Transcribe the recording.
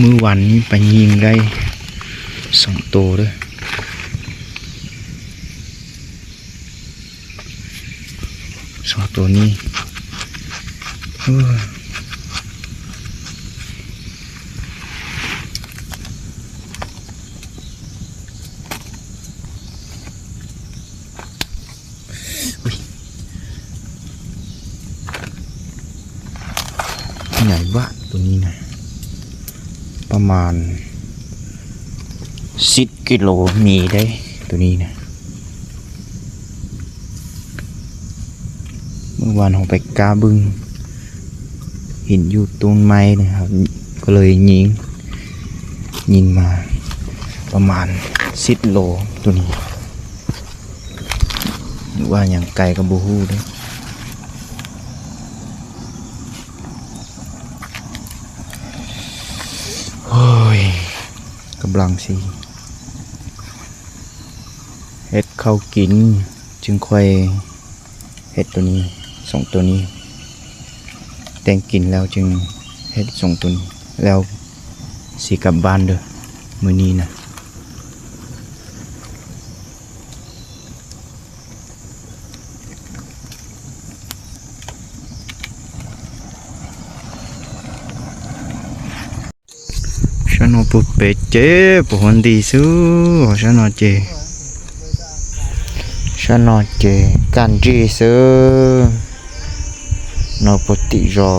มื้อวันนี้ไปยิงได้2 ตัวเด้อ2 ตัวนี้ใหญ่บ้าตัวนี้นะประมาณ10 กิโลมีได้ตัวนี้นะเมื่อวานผมไปกาบึงเห็นอยู่ต้นไม้นะครับก็เลยยิงมาประมาณ10 โลตัวนี้หรือว่าอย่างไกลกับบูฮู้ด้วยโอ้ยกำลังสิเฮ็ดเข้ากินจึงค่อยเฮ็ดตัวนี้2 ตัวนี้แต่งกินแล้วจึงเฮ็ด2 ตัวนี้แล้วสิกลับบ้านเด้อมื้อนี้นะฉันเอาปุ๊บเปเจปุ๊บวันดีสู้ฉันเอาเจกันจีซื้อนอปติจอ